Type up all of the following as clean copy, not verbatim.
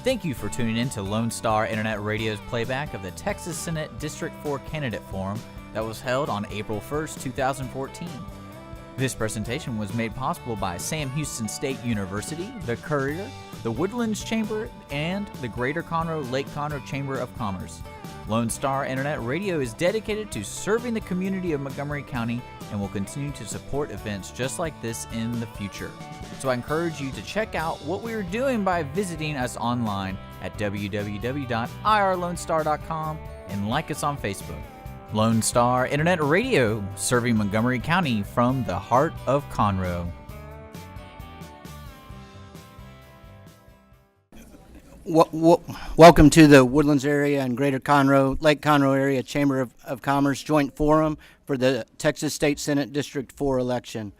Thank you for tuning in to Lone Star Internet Radio's playback of the Texas Senate District 4 Candidate Forum that was held on April 1st, 2014. This presentation was made possible by Sam Houston State University, the Courier, the Woodlands Chamber, and the Greater Conroe-Lake Conroe Chamber of Commerce. Lone Star Internet Radio is dedicated to serving the community of Montgomery County and will continue to support events just like this in the future. So I encourage you to check out what we are doing by visiting us online at www.irlonestar.com and like us on Facebook. Lone Star Internet Radio, serving Montgomery County from the heart of Conroe. Welcome to the Woodlands area and Greater Conroe, Lake Conroe area Chamber of Commerce Joint Forum for the Texas State Senate District 4 election.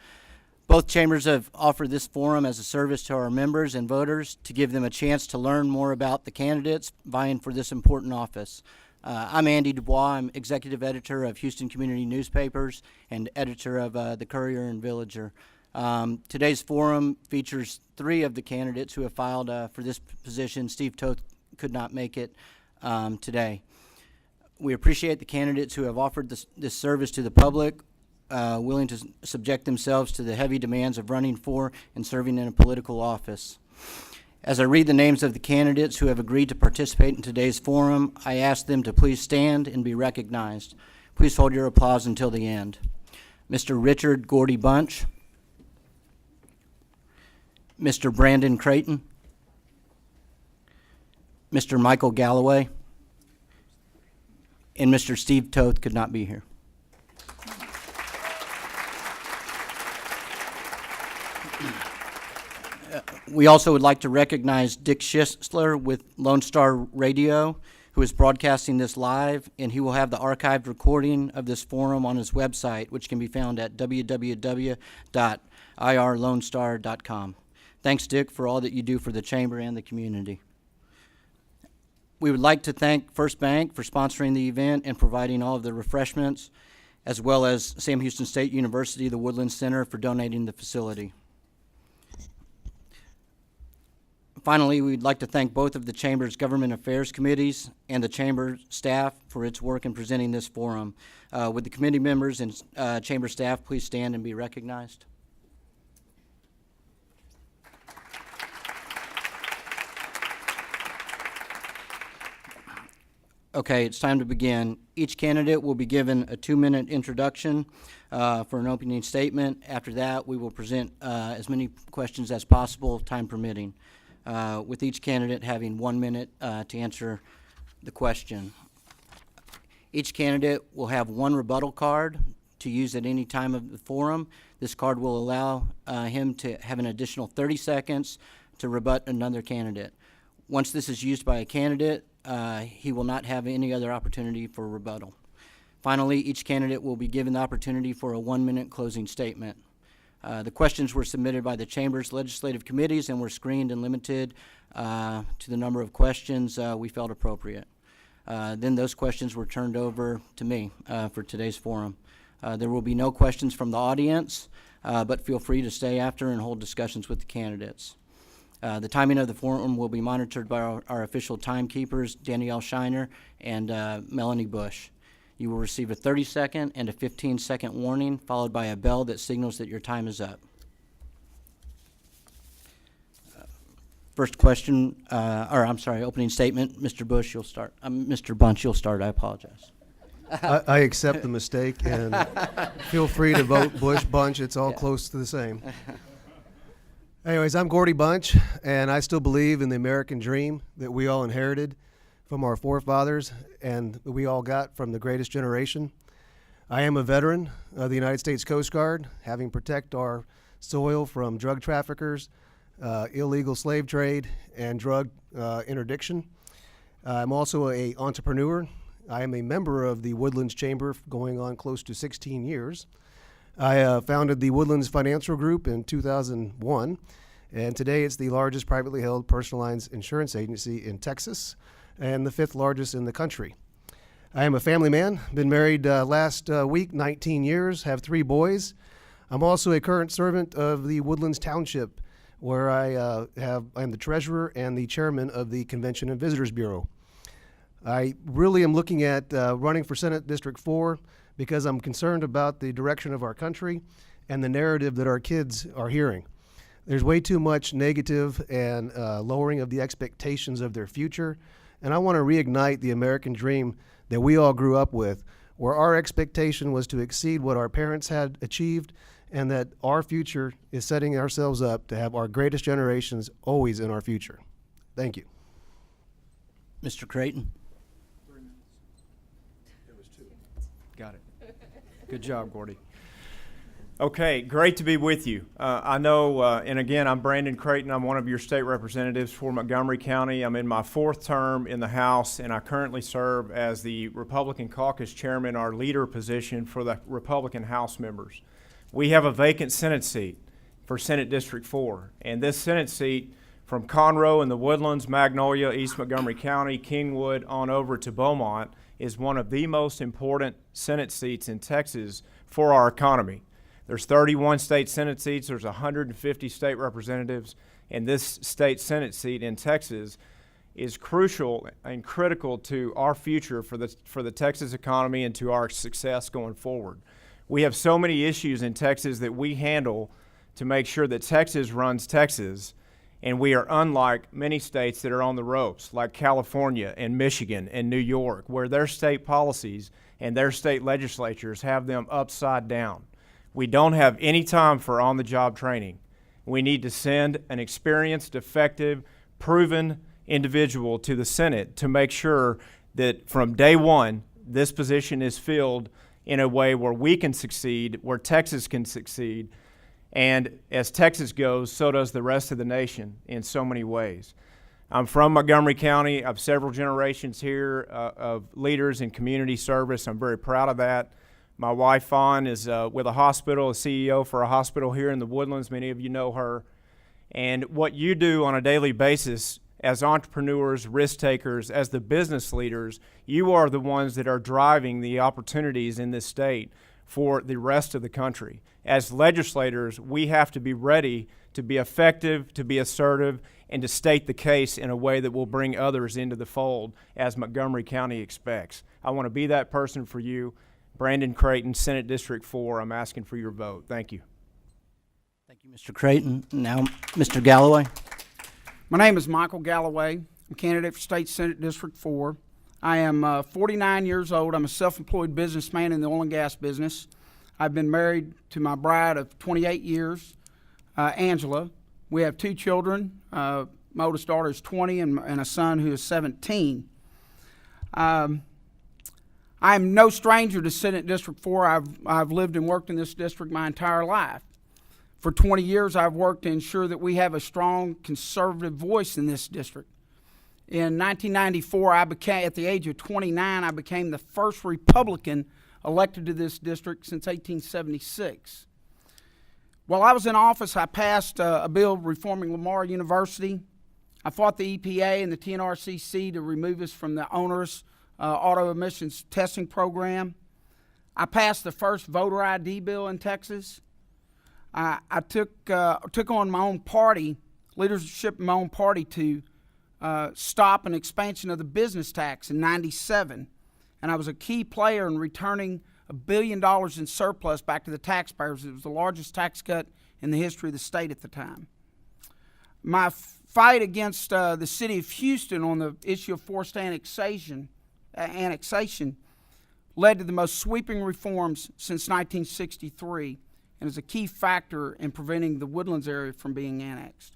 Both chambers have offered this forum as a service to our members and voters to give them a chance to learn more about the candidates vying for this important office. I'm Andy Dubois. I'm executive editor of Houston Community Newspapers and editor of the Courier and Villager. Today's forum features three of the candidates who have filed for this position. Steve Toth could not make it today. We appreciate the candidates who have offered this service to the public, willing to subject themselves to the heavy demands of running for and serving in a political office. As I read the names of the candidates who have agreed to participate in today's forum, I ask them to please stand and be recognized. Please hold your applause until the end. Mr. Richard Gordy Bunch, Mr. Brandon Creighton, Mr. Michael Galloway, and Mr. Steve Toth could not be here. We also would like to recognize Dick Schisler with Lone Star Radio, who is broadcasting this live, and he will have the archived recording of this forum on his website, which can be found at www.irlonestar.com. Thanks, Dick, for all that you do for the Chamber and the community. We would like to thank First Bank for sponsoring the event and providing all of the refreshments, as well as Sam Houston State University, the Woodlands Center, for donating the facility. Finally, we'd like to thank both of the Chamber's Government Affairs Committees and the Chamber staff for its work in presenting this forum. Would the committee members and Chamber staff please stand and be recognized? Okay, it's time to begin. Each candidate will be given a 2-minute introduction for an opening statement. After that, we will present as many questions as possible, time permitting, with each candidate having 1 minute to answer the question. Each candidate will have one rebuttal card to use at any time of the forum. This card will allow him to have an additional 30 seconds to rebut another candidate. Once this is used by a candidate, he will not have any other opportunity for rebuttal. Finally, each candidate will be given the opportunity for a 1-minute closing statement. The questions were submitted by the Chamber's legislative committees and were screened and limited to the number of questions we felt appropriate. Then those questions were turned over to me for today's forum. There will be no questions from the audience, but feel free to stay after and hold discussions with the candidates. The timing of the forum will be monitored by our official timekeepers, Danielle Shiner and Melanie Bush. You will receive a 30-second and a 15-second warning, followed by a bell that signals that your time is up. First question, opening statement. Mr. Bush, you'll start. Mr. Bunch, you'll start. I apologize. I accept the mistake, and feel free to vote Bush, Bunch. It's all close to the same. Anyways, I'm Gordy Bunch, and I still believe in the American dream that we all inherited from our forefathers and that we all got from the greatest generation. I am a veteran of the United States Coast Guard, having protect our soil from drug traffickers, illegal slave trade, and drug interdiction. I'm also an entrepreneur. I am a member of the Woodlands Chamber going on close to 16 years. I founded the Woodlands Financial Group in 2001, and today it's the largest privately held personal lines insurance agency in Texas and the 5th largest in the country. I am a family man, been married last week, 19 years, have 3 boys. I'm also a current servant of the Woodlands Township where I'm the treasurer and the chairman of the Convention and Visitors Bureau. I really am looking at running for Senate District 4 because I'm concerned about the direction of our country and the narrative that our kids are hearing. There's way too much negative and lowering of the expectations of their future, and I want to reignite the American dream that we all grew up with, where our expectation was to exceed what our parents had achieved, and that our future is setting ourselves up to have our greatest generations always in our future. Thank you. Mr. Creighton. Got it. Good job, Gordy. Okay, great to be with you. I know, and again, I'm Brandon Creighton. I'm one of your state representatives for Montgomery County. I'm in my 4th term in the House, and I currently serve as the Republican Caucus Chairman, our leader position for the Republican House members. We have a vacant Senate seat for Senate District 4, and this Senate seat from Conroe and the Woodlands, Magnolia, East Montgomery County, Kingwood, on over to Beaumont is one of the most important Senate seats in Texas for our economy. There's 31 state Senate seats, there's 150 state representatives, and this state Senate seat in Texas is crucial and critical to our future for the Texas economy and to our success going forward. We have so many issues in Texas that we handle to make sure that Texas runs Texas, and we are unlike many states that are on the ropes, like California and Michigan and New York, where their state policies and their state legislatures have them upside down. We don't have any time for on-the-job training. We need to send an experienced, effective, proven individual to the Senate to make sure that from day one, this position is filled in a way where we can succeed, where Texas can succeed, and as Texas goes, so does the rest of the nation in so many ways. I'm from Montgomery County. I have several generations here of leaders in community service. I'm very proud of that. My wife, Fawn, is with a hospital, a CEO for a hospital here in the Woodlands. Many of you know her. And what you do on a daily basis as entrepreneurs, risk takers, as the business leaders, you are the ones that are driving the opportunities in this state for the rest of the country. As legislators, we have to be ready to be effective, to be assertive, and to state the case in a way that will bring others into the fold, as Montgomery County expects. I want to be that person for you. Brandon Creighton, Senate District 4, I'm asking for your vote. Thank you. Thank you, Mr. Creighton. Now, Mr. Galloway. My name is Michael Galloway. I'm candidate for State Senate District 4. I am 49 years old. I'm a self-employed businessman in the oil and gas business. I've been married to my bride of 28 years, Angela. We have 2 children. My oldest daughter is 20 and a son who is 17. I'm no stranger to Senate District 4. I've lived and worked in this district my entire life. For 20 years, I've worked to ensure that we have a strong conservative voice in this district. In 1994, at the age of 29, I became the first Republican elected to this district since 1876. While I was in office, I passed a bill reforming Lamar University. I fought the EPA and the TNRCC to remove us from the onerous auto emissions testing program. I passed the first voter ID bill in Texas. I took on my own party, leadership in my own party, to stop an expansion of the business tax in '97, and I was a key player in returning $1 billion in surplus back to the taxpayers. It was the largest tax cut in the history of the state at the time. My fight against the city of Houston on the issue of forced annexation led to the most sweeping reforms since 1963 and is a key factor in preventing the Woodlands area from being annexed.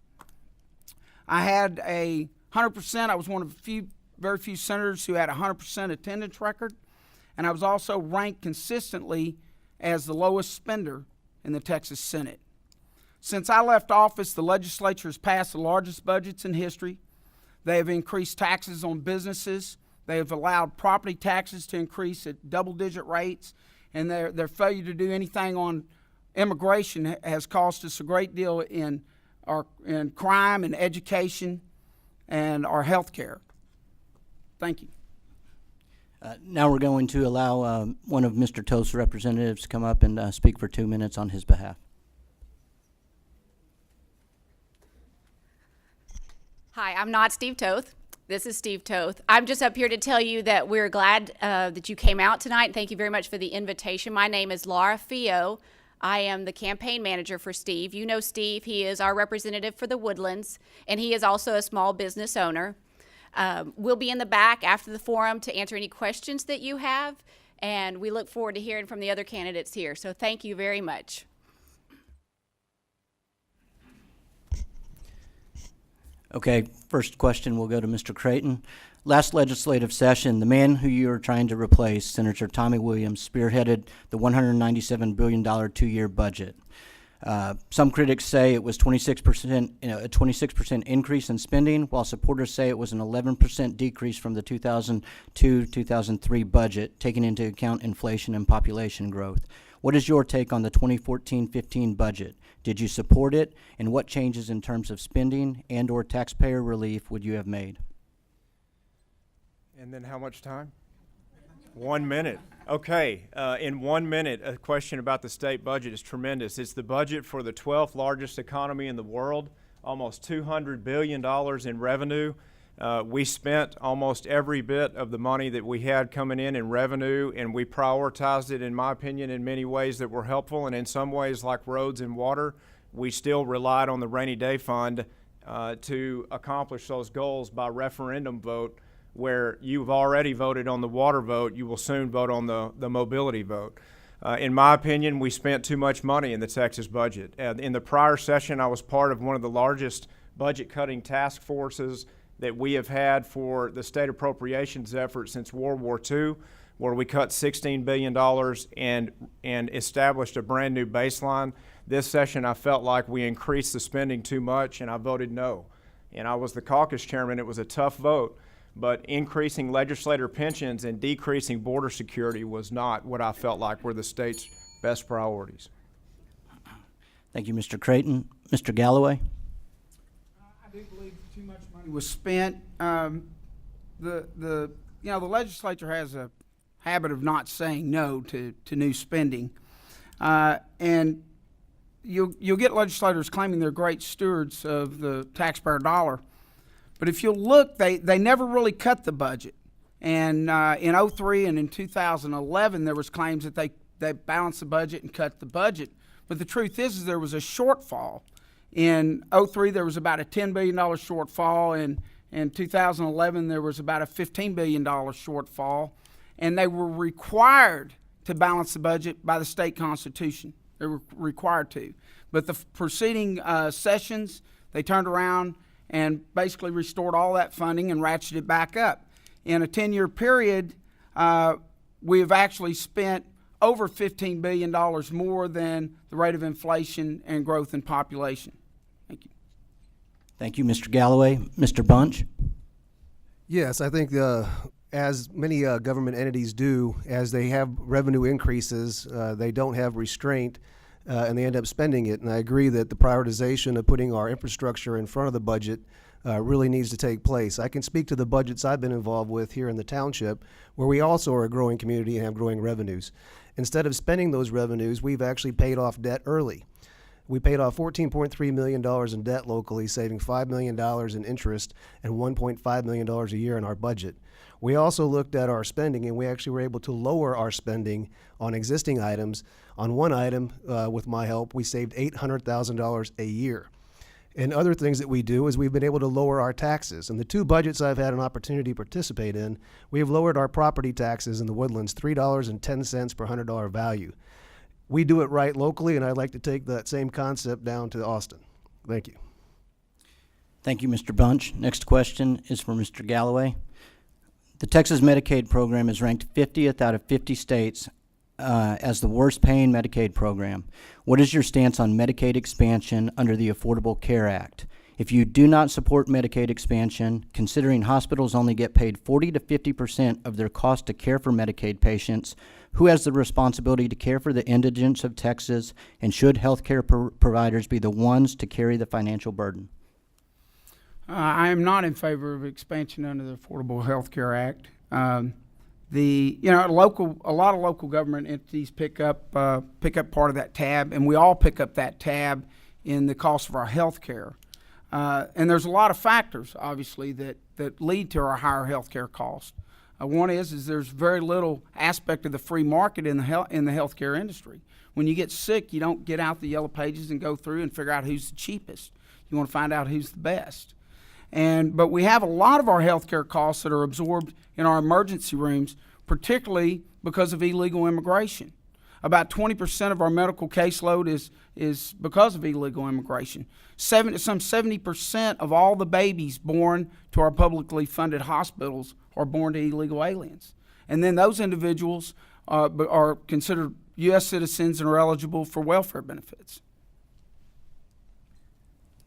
I had a 100%, I was one of very few senators who had a 100% attendance record, and I was also ranked consistently as the lowest spender in the Texas Senate. Since I left office, the legislature has passed the largest budgets in history. They have increased taxes on businesses. They have allowed property taxes to increase at double-digit rates, and their failure to do anything on immigration has cost us a great deal in crime and education and our health care. Thank you. Now we're going to allow one of Mr. Toth's representatives to come up and speak for 2 minutes on his behalf. Hi, I'm not Steve Toth. This is Steve Toth. I'm just up here to tell you that we're glad that you came out tonight. Thank you very much for the invitation. My name is Laura Fio. I am the campaign manager for Steve. You know Steve. He is our representative for the Woodlands, and he is also a small business owner. We'll be in the back after the forum to answer any questions that you have, and we look forward to hearing from the other candidates here. So thank you very much. Okay, first question will go to Mr. Creighton. Last legislative session, the man who you are trying to replace, Senator Tommy Williams, spearheaded the $197 billion two-year budget. Some critics say it was 26%, a 26% increase in spending, while supporters say it was an 11% decrease from the 2002-2003 budget, taking into account inflation and population growth. What is your take on the 2014-15 budget? Did you support it, and what changes in terms of spending and or taxpayer relief would you have made? And then how much time? 1 minute. Okay, in 1 minute, a question about the state budget is tremendous. It's the budget for the 12th largest economy in the world, almost $200 billion in revenue. We spent almost every bit of the money that we had coming in revenue, and we prioritized it, in my opinion, in many ways that were helpful, and in some ways, like roads and water, we still relied on the rainy day fund to accomplish those goals by referendum vote. Where you've already voted on the water vote, you will soon vote on the mobility vote. In my opinion, we spent too much money in the Texas budget. In the prior session, I was part of one of the largest budget-cutting task forces that we have had for the state appropriations effort since World War II, where we cut $16 billion and established a brand new baseline. This session, I felt like we increased the spending too much, and I voted no. And I was the caucus chairman. It was a tough vote. But increasing legislator pensions and decreasing border security was not what I felt like were the state's best priorities. Thank you, Mr. Creighton. Mr. Galloway? I do believe too much money was spent. The legislature has a habit of not saying no to new spending, and you'll get legislators claiming they're great stewards of the taxpayer dollar. But if you look, they never really cut the budget. And in 2003 and in 2011, there was claims that they balanced the budget and cut the budget. But the truth is there was a shortfall. In 2003, there was about a $10 billion shortfall. And in 2011, there was about a $15 billion shortfall. And they were required to balance the budget by the state constitution. They were required to. But the preceding sessions, they turned around and basically restored all that funding and ratcheted it back up. In a 10-year period, we have actually spent over $15 billion more than the rate of inflation and growth in population. Thank you. Thank you, Mr. Galloway. Mr. Bunch? Yes, I think as many government entities do, as they have revenue increases, they don't have restraint, and they end up spending it. And I agree that the prioritization of putting our infrastructure in front of the budget really needs to take place. I can speak to the budgets I've been involved with here in the township, where we also are a growing community and have growing revenues. Instead of spending those revenues, we've actually paid off debt early. We paid off $14.3 million in debt locally, saving $5 million in interest and $1.5 million a year in our budget. We also looked at our spending, and we actually were able to lower our spending on existing items. On one item, with my help, we saved $800,000 a year. And other things that we do is we've been able to lower our taxes. In the two budgets I've had an opportunity to participate in, we have lowered our property taxes in the Woodlands $3.10 per $100 value. We do it right locally, and I'd like to take that same concept down to Austin. Thank you. Thank you, Mr. Bunch. Next question is for Mr. Galloway. The Texas Medicaid program is ranked 50th out of 50 states as the worst paying Medicaid program. What is your stance on Medicaid expansion under the Affordable Care Act? If you do not support Medicaid expansion, considering hospitals only get paid 40 to 50% of their cost to care for Medicaid patients, who has the responsibility to care for the indigents of Texas, and should healthcare providers be the ones to carry the financial burden? I am not in favor of expansion under the Affordable Health Care Act. A lot of local government entities pick up part of that tab, and we all pick up that tab in the cost of our health care. And there's a lot of factors, obviously, that lead to our higher healthcare costs. One is there's very little aspect of the free market in the healthcare industry. When you get sick, you don't get out the yellow pages and go through and figure out who's the cheapest. You want to find out who's the best. But we have a lot of our healthcare costs that are absorbed in our emergency rooms, particularly because of illegal immigration. About 20% of our medical caseload is because of illegal immigration. Some 70% of all the babies born to our publicly funded hospitals are born to illegal aliens. And then those individuals are considered U.S. citizens and are eligible for welfare benefits.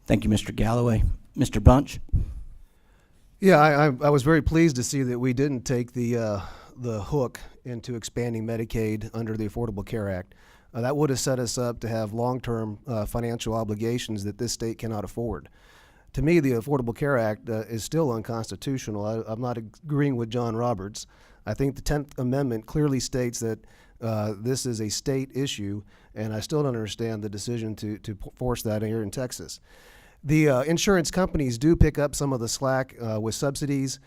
Thank you, Mr. Galloway. Mr. Bunch? Yeah, I was very pleased to see that we didn't take the hook into expanding Medicaid under the Affordable Care Act. That would have set us up to have long-term financial obligations that this state cannot afford. To me, the Affordable Care Act is still unconstitutional. I'm not agreeing with John Roberts. I think the 10th Amendment clearly states that this is a state issue, and I still don't understand the decision to force that here in Texas. The insurance companies do pick up some of the slack with subsidies.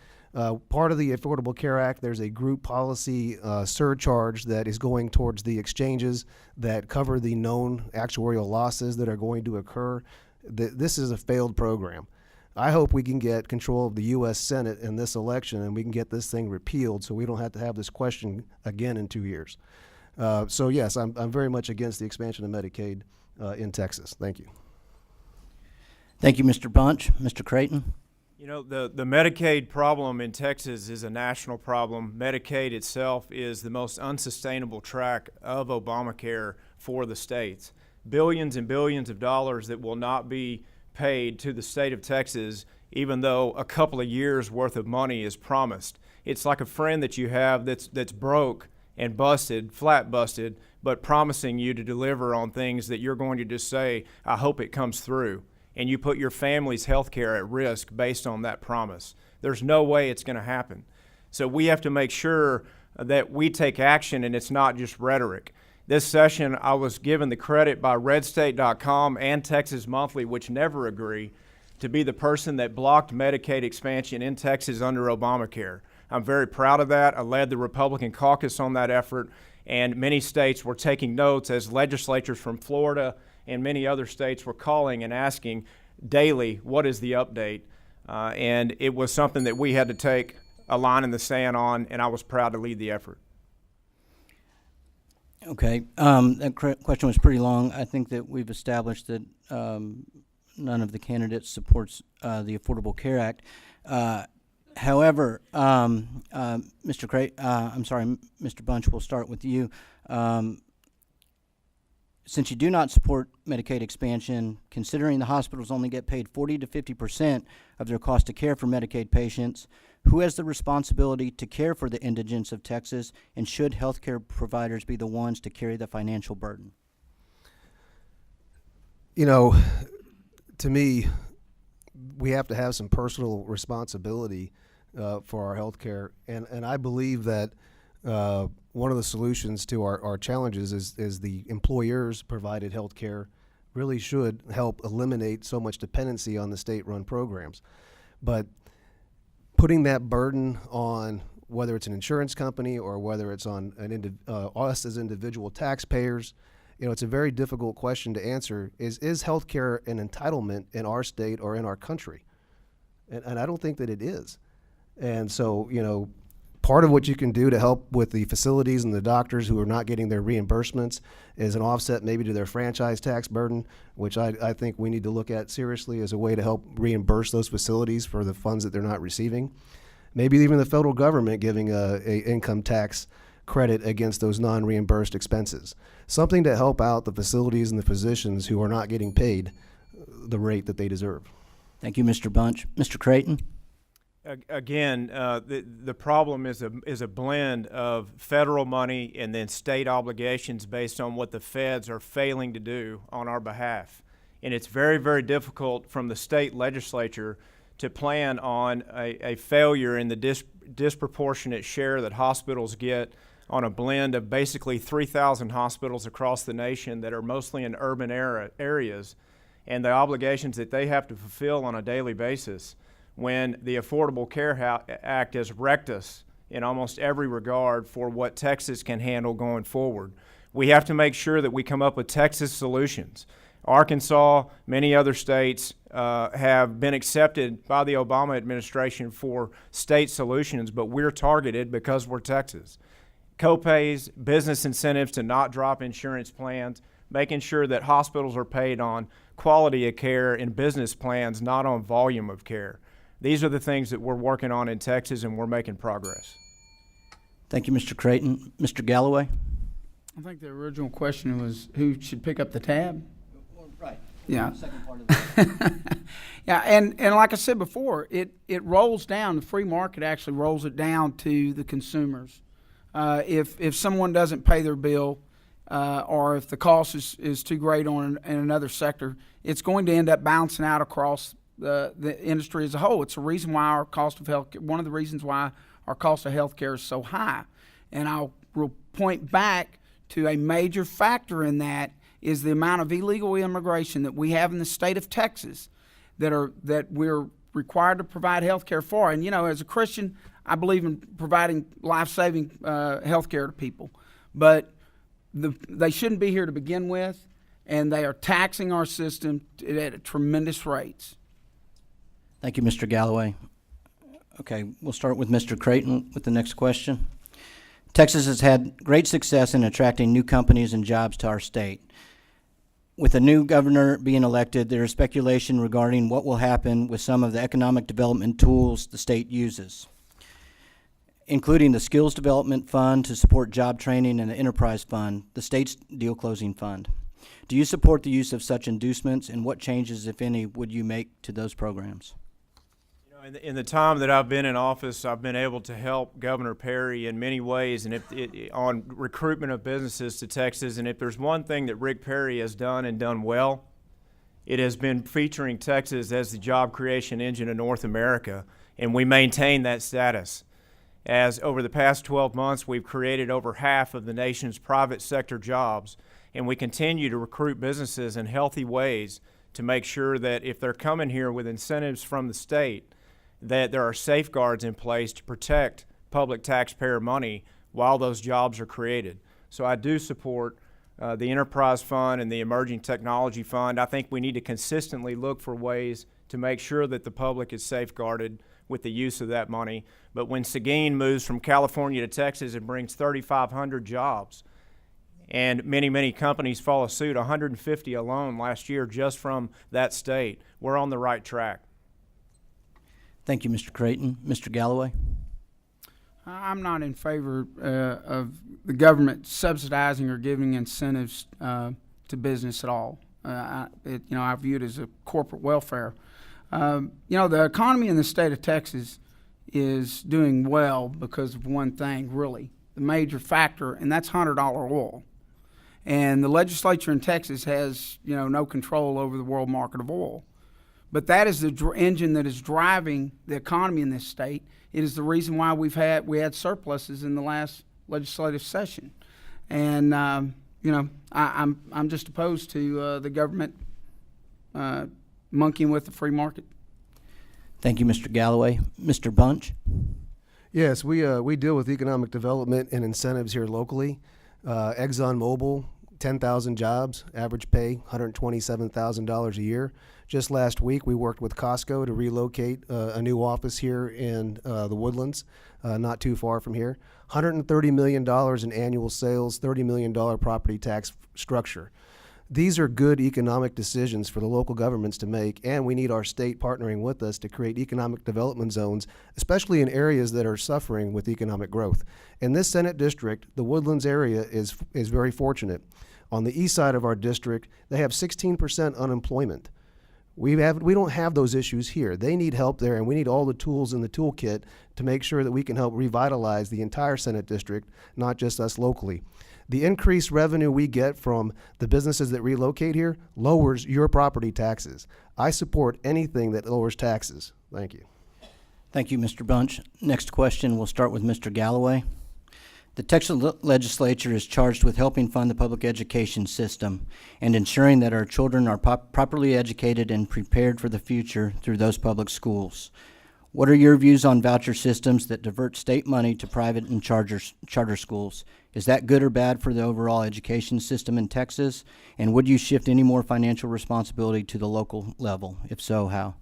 Part of the Affordable Care Act, there's a group policy surcharge that is going towards the exchanges that cover the known actuarial losses that are going to occur. This is a failed program. I hope we can get control of the U.S. Senate in this election and we can get this thing repealed so we don't have to have this question again in 2 years. So yes, I'm very much against the expansion of Medicaid in Texas. Thank you. Thank you, Mr. Bunch. Mr. Creighton? You know, the Medicaid problem in Texas is a national problem. Medicaid itself is the most unsustainable track of Obamacare for the states. Billions and billions of dollars that will not be paid to the state of Texas, even though a couple of years worth of money is promised. It's like a friend that you have that's broke and busted, flat busted, but promising you to deliver on things that you're going to just say, I hope it comes through. And you put your family's health care at risk based on that promise. There's no way it's going to happen. So we have to make sure that we take action and it's not just rhetoric. This session, I was given the credit by redstate.com and Texas Monthly, which never agree, to be the person that blocked Medicaid expansion in Texas under Obamacare. I'm very proud of that. I led the Republican caucus on that effort, and many states were taking notes as legislatures from Florida and many other states were calling and asking daily, what is the update? And it was something that we had to take a line in the sand on, and I was proud to lead the effort. Okay. That question was pretty long. I think that we've established that none of the candidates supports the Affordable Care Act. However, Mr. Bunch, we'll start with you. Since you do not support Medicaid expansion, considering the hospitals only get paid 40 to 50% of their cost of care for Medicaid patients, who has the responsibility to care for the indigents of Texas, and should healthcare providers be the ones to carry the financial burden? You know, to me, we have to have some personal responsibility for our healthcare, and I believe that one of the solutions to our challenges is the employers provided health care really should help eliminate so much dependency on the state-run programs. But putting that burden on whether it's an insurance company or whether it's on us as individual taxpayers, you know, it's a very difficult question to answer. Is health care an entitlement in our state or in our country? And I don't think that it is. And so, you know, part of what you can do to help with the facilities and the doctors who are not getting their reimbursements is an offset maybe to their franchise tax burden, which I think we need to look at seriously as a way to help reimburse those facilities for the funds that they're not receiving. Maybe even the federal government giving a income tax credit against those non-reimbursed expenses. Something to help out the facilities and the physicians who are not getting paid the rate that they deserve. Thank you, Mr. Bunch. Mr. Creighton? Again, the problem is a blend of federal money and then state obligations based on what the feds are failing to do on our behalf. And it's very, very difficult from the state legislature to plan on a failure in the disproportionate share that hospitals get on a blend of basically 3,000 hospitals across the nation that are mostly in urban areas. and the obligations that they have to fulfill on a daily basis when the Affordable Care Act has wrecked us in almost every regard for what Texas can handle going forward. We have to make sure that we come up with Texas solutions. Arkansas, many other states have been accepted by the Obama administration for state solutions, but we're targeted because we're Texas. Copays, business incentives to not drop insurance plans, making sure that hospitals are paid on quality of care and business plans, not on volume of care. These are the things that we're working on in Texas, and we're making progress. Thank you, Mr. Creighton. Mr. Galloway? I think the original question was who should pick up the tab? Right. Yeah. Second part of that. Yeah, and like I said before, it rolls down, the free market actually rolls it down to the consumers. If someone doesn't pay their bill, or if the cost is too great in another sector, it's going to end up bouncing out across the industry as a whole. It's the reason why our cost of health, one of the reasons why our cost of health care is so high. And I'll point back to a major factor in that is the amount of illegal immigration that we have in the state of Texas that we're required to provide health care for. And, you know, as a Christian, I believe in providing life-saving health care to people. But they shouldn't be here to begin with, and they are taxing our system at tremendous rates. Thank you, Mr. Galloway. Okay, we'll start with Mr. Creighton with the next question. Texas has had great success in attracting new companies and jobs to our state. With a new governor being elected, there is speculation regarding what will happen with some of the economic development tools the state uses, including the Skills Development Fund to support job training and the Enterprise Fund, the state's deal closing fund. Do you support the use of such inducements, and what changes, if any, would you make to those programs? In the time that I've been in office, I've been able to help Governor Perry in many ways on recruitment of businesses to Texas. And if there's one thing that Rick Perry has done and done well, it has been featuring Texas as the job creation engine of North America, and we maintain that status. As over the past 12 months, we've created over half of the nation's private sector jobs, and we continue to recruit businesses in healthy ways to make sure that if they're coming here with incentives from the state, that there are safeguards in place to protect public taxpayer money while those jobs are created. So I do support the Enterprise Fund and the Emerging Technology Fund. I think we need to consistently look for ways to make sure that the public is safeguarded with the use of that money. But when Seguin moves from California to Texas and brings 3,500 jobs, and many companies follow suit, 150 alone last year just from that state, we're on the right track. Thank you, Mr. Creighton. Mr. Galloway? I'm not in favor of the government subsidizing or giving incentives to business at all. I view it as a corporate welfare. The economy in the state of Texas is doing well because of one thing, really, the major factor, and that's $100 oil. And the legislature in Texas has, no control over the world market of oil. But that is the engine that is driving the economy in this state. It is the reason why we had surpluses in the last legislative session. And I'm just opposed to the government monkeying with the free market. Thank you, Mr. Galloway. Mr. Bunch? Yes, we deal with economic development and incentives here locally. ExxonMobil, 10,000 jobs, average pay $127,000 a year. Just last week, we worked with Costco to relocate a new office here in the Woodlands, not too far from here. $130 million in annual sales, $30 million property tax structure. These are good economic decisions for the local governments to make, and we need our state partnering with us to create economic development zones, especially in areas that are suffering with economic growth. In this Senate district, the Woodlands area is very fortunate. On the east side of our district, they have 16% unemployment. We don't have those issues here. They need help there, and we need all the tools in the toolkit to make sure that we can help revitalize the entire Senate district, not just us locally. The increased revenue we get from the businesses that relocate here lowers your property taxes. I support anything that lowers taxes. Thank you. Thank you, Mr. Bunch. Next question, we'll start with Mr. Galloway. The Texas legislature is charged with helping fund the public education system and ensuring that our children are properly educated and prepared for the future through those public schools. What are your views on voucher systems that divert state money to private and charter schools? Is that good or bad for the overall education system in Texas? And would you shift any more financial responsibility to the local level? If so, how?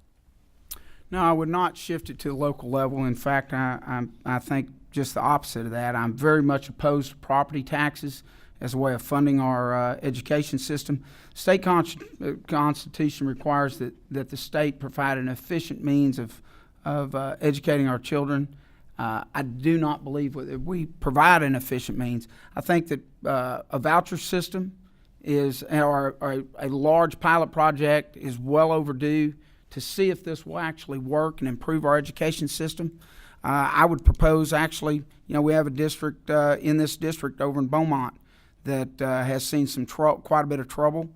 No, I would not shift it to the local level. In fact, I think just the opposite of that. I'm very much opposed to property taxes as a way of funding our education system. State Constitution requires that the state provide an efficient means of educating our children. I do not believe we provide an efficient means. I think that a voucher system or a large pilot project is well overdue to see if this will actually work and improve our education system. I would propose actually, we have a district in this district over in Beaumont that has seen quite a bit of trouble.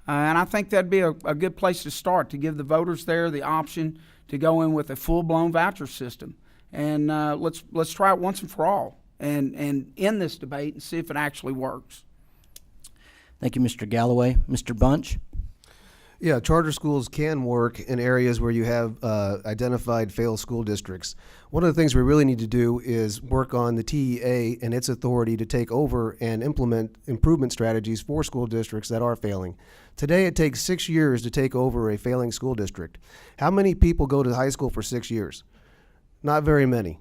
And I think that'd be a good place to start, to give the voters there the option to go in with a full-blown voucher system. And let's try it once and for all and end this debate and see if it actually works. Thank you, Mr. Galloway. Mr. Bunch? Yeah, charter schools can work in areas where you have identified failed school districts. One of the things we really need to do is work on the TEA and its authority to take over and implement improvement strategies for school districts that are failing. Today, it takes 6 years to take over a failing school district. How many people go to high school for 6 years? Not very many.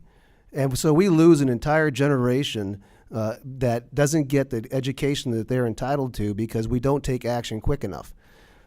And so we lose an entire generation that doesn't get the education that they're entitled to because we don't take action quick enough.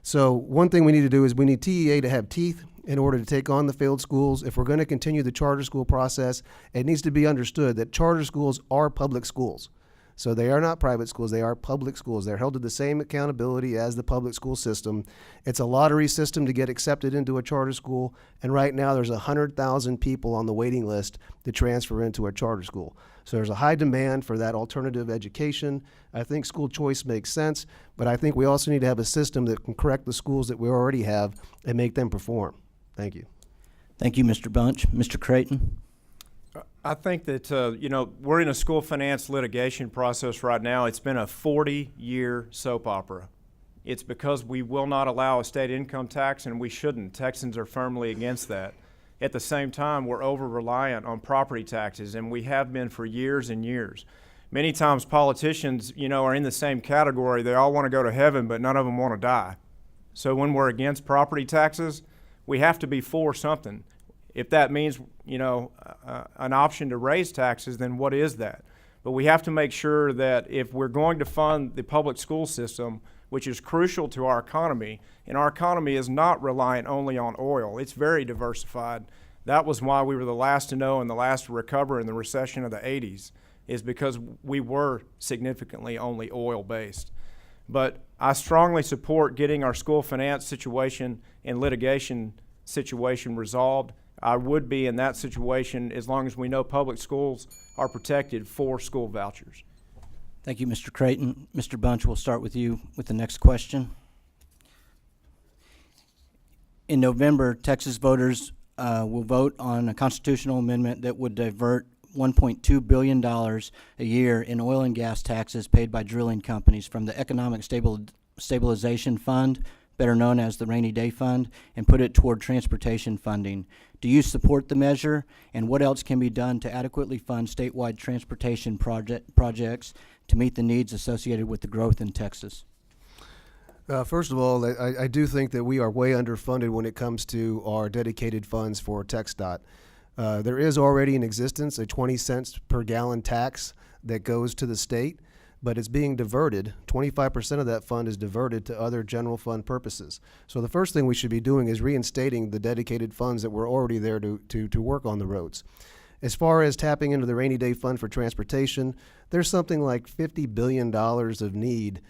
So one thing we need to do is we need TEA to have teeth in order to take on the failed schools. If we're going to continue the charter school process, it needs to be understood that charter schools are public schools. So they are not private schools, they are public schools. They're held to the same accountability as the public school system. It's a lottery system to get accepted into a charter school, and right now there's 100,000 people on the waiting list to transfer into a charter school. So there's a high demand for that alternative education. I think school choice makes sense, but I think we also need to have a system that can correct the schools that we already have and make them perform. Thank you. Thank you, Mr. Bunch. Mr. Creighton? I think that, we're in a school finance litigation process right now. It's been a 40-year soap opera. It's because we will not allow a state income tax, and we shouldn't. Texans are firmly against that. At the same time, we're over-reliant on property taxes, and we have been for years and years. Many times politicians, are in the same category. They all want to go to heaven, but none of them want to die. So when we're against property taxes, we have to be for something. If that means, an option to raise taxes, then what is that? But we have to make sure that if we're going to fund the public school system, which is crucial to our economy, and our economy is not reliant only on oil. It's very diversified. That was why we were the last to know and the last to recover in the recession of the 80s, is because we were significantly only oil-based. But I strongly support getting our school finance situation and litigation situation resolved. I would be in that situation as long as we know public schools are protected for school vouchers. Thank you, Mr. Creighton. Mr. Bunch, we'll start with you with the next question. In November, Texas voters will vote on a constitutional amendment that would divert $1.2 billion a year in oil and gas taxes paid by drilling companies from the Economic Stabilization Fund, better known as the Rainy Day Fund, and put it toward transportation funding. Do you support the measure, and what else can be done to adequately fund statewide transportation projects to meet the needs associated with the growth in Texas? First of all, I do think that we are way underfunded when it comes to our dedicated funds for TxDOT. There is already in existence a 20 cents per gallon tax that goes to the state, but it's being diverted. 25% of that fund is diverted to other general fund purposes. So the first thing we should be doing is reinstating the dedicated funds that were already there to work on the roads. As far as tapping into the Rainy Day Fund for transportation, there's something like $50 billion of need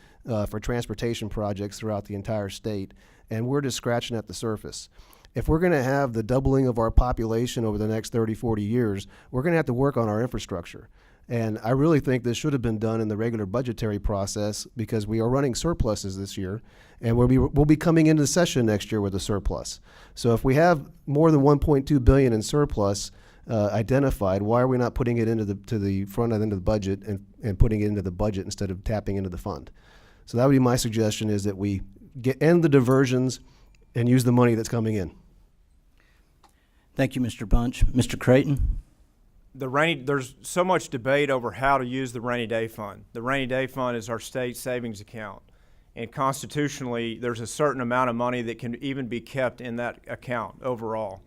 for transportation projects throughout the entire state, and we're just scratching at the surface. If we're going to have the doubling of our population over the next 30, 40 years, we're going to have to work on our infrastructure. And I really think this should have been done in the regular budgetary process because we are running surpluses this year, and we'll be coming into the session next year with a surplus. So if we have more than $1.2 billion in surplus, identified, why are we not putting it into the front end of the budget and putting it into the budget instead of tapping into the fund? So that would be my suggestion, is that we end the diversions and use the money that's coming in. Thank you, Mr. Bunch. Mr. Creighton? There's so much debate over how to use the rainy day fund. The rainy day fund is our state savings account. And constitutionally, there's a certain amount of money that can even be kept in that account overall.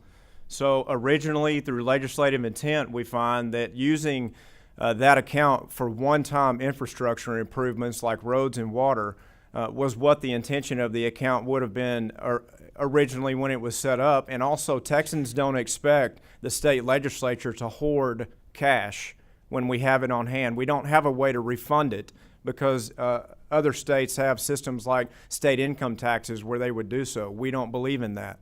So originally, through legislative intent, we find that using that account for one-time infrastructure improvements like roads and water was what the intention of the account would have been originally when it was set up. And also, Texans don't expect the state legislature to hoard cash when we have it on hand. We don't have a way to refund it, because other states have systems like state income taxes where they would do so. We don't believe in that.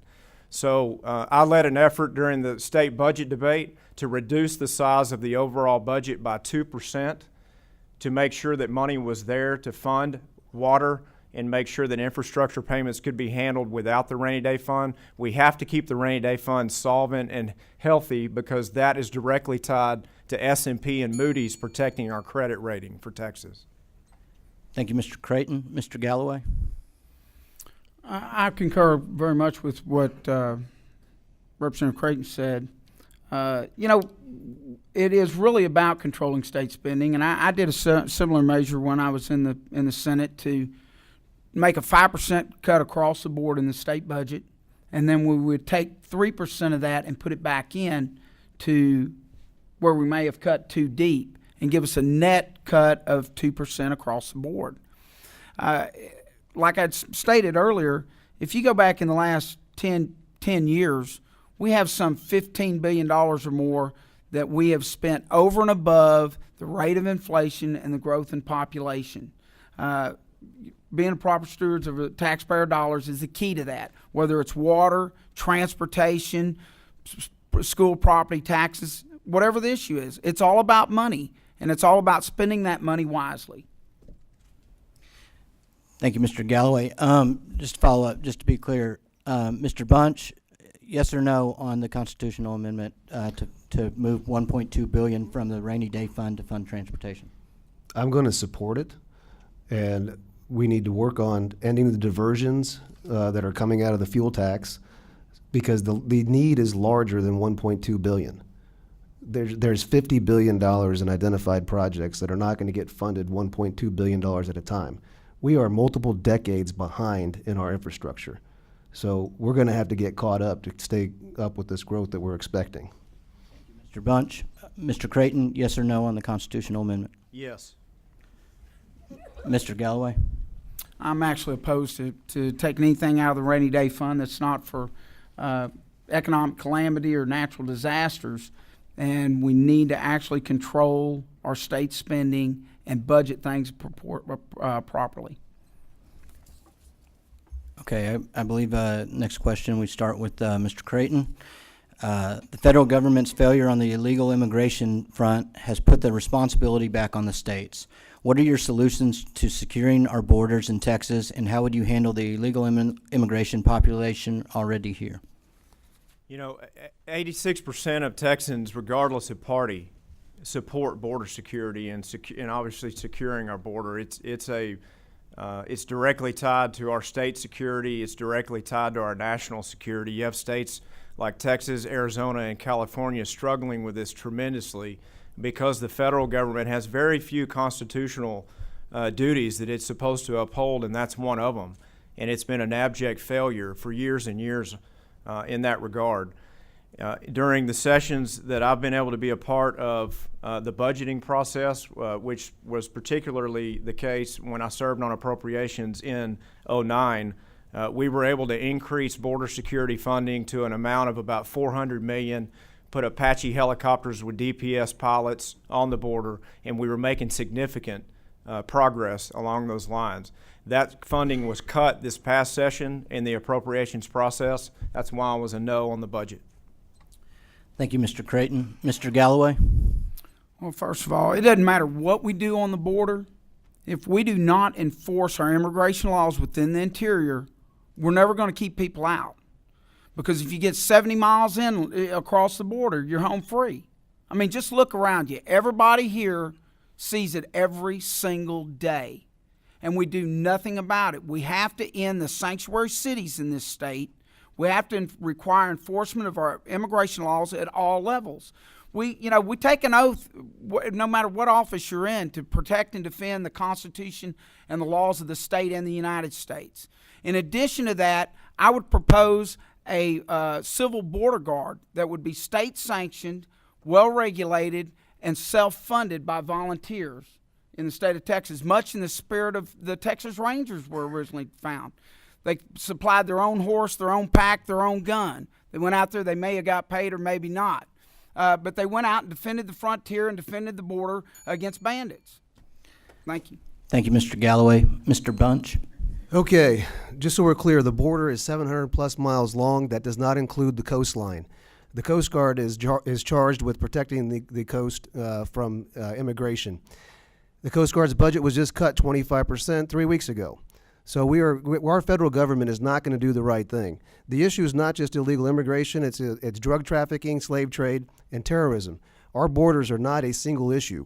So I led an effort during the state budget debate to reduce the size of the overall budget by 2% to make sure that money was there to fund water and make sure that infrastructure payments could be handled without the rainy day fund. We have to keep the rainy day fund solvent and healthy, because that is directly tied to S&P and Moody's protecting our credit rating for Texas. Thank you, Mr. Creighton. Mr. Galloway? I concur very much with what Representative Creighton said. You know, it is really about controlling state spending, and I did a similar measure when I was in the Senate to make a 5% cut across the board in the state budget, and then we would take 3% of that and put it back in to where we may have cut too deep, and give us a net cut of 2% across the board. Like I stated earlier, if you go back in the last 10 years, we have some $15 billion or more that we have spent over and above the rate of inflation and the growth in population. Being a proper stewards of taxpayer dollars is the key to that, whether it's water, transportation, school property taxes, whatever the issue is. It's all about money, and it's all about spending that money wisely. Thank you, Mr. Galloway. Just to follow up, just to be clear, Mr. Bunch, yes or no on the constitutional amendment to move $1.2 billion from the rainy day fund to fund transportation? I'm going to support it, and we need to work on ending the diversions that are coming out of the fuel tax, because the need is larger than $1.2 billion. There's $50 billion in identified projects that are not going to get funded $1.2 billion at a time. We are multiple decades behind in our infrastructure. So we're going to have to get caught up to stay up with this growth that we're expecting. Mr. Bunch. Mr. Creighton, yes or no on the constitutional amendment? Yes. Mr. Galloway? I'm actually opposed to taking anything out of the rainy day fund that's not for economic calamity or natural disasters. And we need to actually control our state spending and budget things properly. Okay, I believe next question we start with Mr. Creighton. The federal government's failure on the illegal immigration front has put the responsibility back on the states. What are your solutions to securing our borders in Texas, and how would you handle the illegal immigration population already here? You know, 86% of Texans, regardless of party, support border security and obviously securing our border. It's directly tied to our state security. It's directly tied to our national security. You have states like Texas, Arizona, and California struggling with this tremendously because the federal government has very few constitutional duties that it's supposed to uphold, and that's one of them. And it's been an abject failure for years and years in that regard. During the sessions that I've been able to be a part of the budgeting process, which was particularly the case when I served on appropriations in 2009, we were able to increase border security funding to an amount of about $400 million, put Apache helicopters with DPS pilots on the border, and we were making significant progress along those lines. That funding was cut this past session in the appropriations process. That's why I was a no on the budget. Thank you, Mr. Creighton. Mr. Galloway? Well, first of all, it doesn't matter what we do on the border. If we do not enforce our immigration laws within the interior, we're never going to keep people out. Because if you get 70 miles in across the border, you're home free. I mean, just look around you. Everybody here sees it every single day, and we do nothing about it. We have to end the sanctuary cities in this state. We have to require enforcement of our immigration laws at all levels. We take an oath, no matter what office you're in, to protect and defend the Constitution and the laws of the state and the United States. In addition to that, I would propose a civil border guard that would be state-sanctioned, well-regulated, and self-funded by volunteers in the state of Texas, much in the spirit of the Texas Rangers were originally found. They supplied their own horse, their own pack, their own gun. They went out there, they may have got paid or maybe not. But they went out and defended the frontier and defended the border against bandits. Thank you. Thank you, Mr. Galloway. Mr. Bunch? Okay, just so we're clear, the border is 700 plus miles long. That does not include the coastline. The Coast Guard is charged with protecting the coast from immigration. The Coast Guard's budget was just cut 25% 3 weeks ago. So our federal government is not going to do the right thing. The issue is not just illegal immigration, it's drug trafficking, slave trade, and terrorism. Our borders are not a single issue.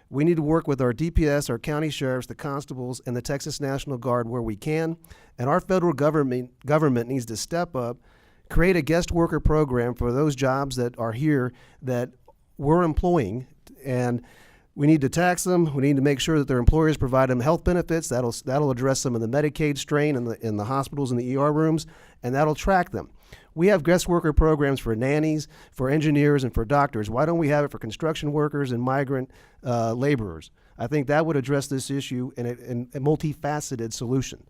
We need to work with our DPS, our county sheriffs, the constables, and the Texas National Guard where we can. And our federal government needs to step up, create a guest worker program for those jobs that are here that we're employing, and we need to tax them. We need to make sure that their employers provide them health benefits. That'll address some of the Medicaid strain in the hospitals and the ER rooms, and that'll track them. We have guest worker programs for nannies, for engineers, and for doctors. Why don't we have it for construction workers and migrant laborers? I think that would address this issue in a multifaceted solution.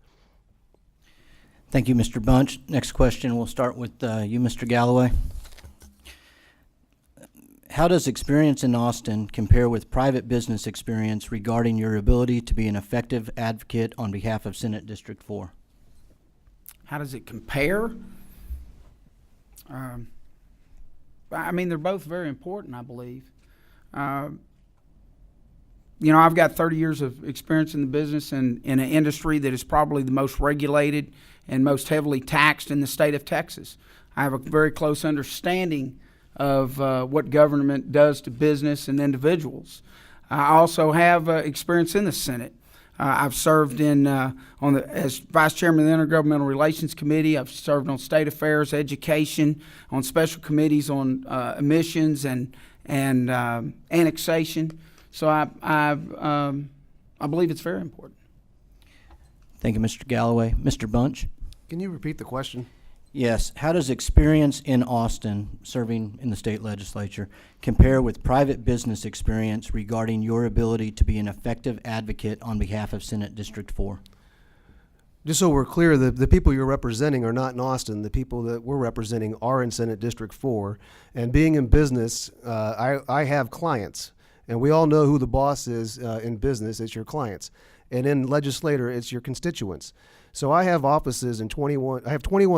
Thank you, Mr. Bunch. Next question, we'll start with you, Mr. Galloway. How does experience in Austin compare with private business experience regarding your ability to be an effective advocate on behalf of Senate District 4? How does it compare? I mean, they're both very important, I believe. I've got 30 years of experience in the business and in an industry that is probably the most regulated and most heavily taxed in the state of Texas. I have a very close understanding of what government does to business and individuals. I also have experience in the Senate. I've served as Vice Chairman of the Intergovernmental Relations Committee. I've served on State Affairs, Education, on special committees on emissions and annexation. So I believe it's very important. Thank you, Mr. Galloway. Mr. Bunch? Can you repeat the question? Yes. How does experience in Austin, serving in the state legislature, compare with private business experience regarding your ability to be an effective advocate on behalf of Senate District 4? Just so we're clear, the people you're representing are not in Austin. The people that we're representing are in Senate District 4. And being in business, I have clients. And we all know who the boss is in business. It's your clients. And in legislature, it's your constituents. So I have offices in 21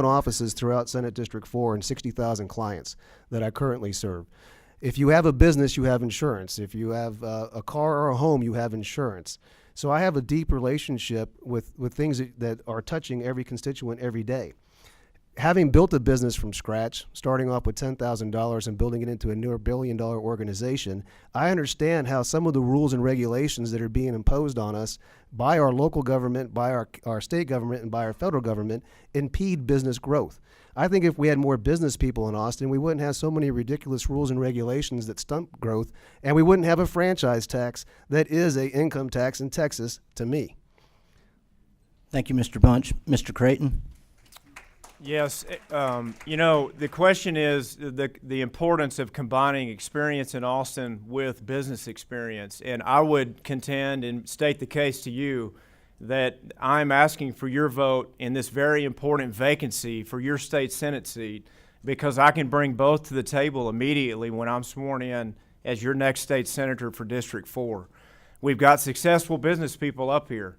offices throughout Senate District 4 and 60,000 clients that I currently serve. If you have a business, you have insurance. If you have a car or a home, you have insurance. So I have a deep relationship with things that are touching every constituent every day. Having built a business from scratch, starting off with $10,000 and building it into a near $1 billion organization, I understand how some of the rules and regulations that are being imposed on us by our local government, by our state government, and by our federal government impede business growth. I think if we had more business people in Austin, we wouldn't have so many ridiculous rules and regulations that stunt growth, and we wouldn't have a franchise tax that is an income tax in Texas to me. Thank you, Mr. Bunch. Mr. Creighton? Yes, the question is the importance of combining experience in Austin with business experience. And I would contend and state the case to you that I'm asking for your vote in this very important vacancy for your state Senate seat, because I can bring both to the table immediately when I'm sworn in as your next state senator for District 4. We've got successful business people up here.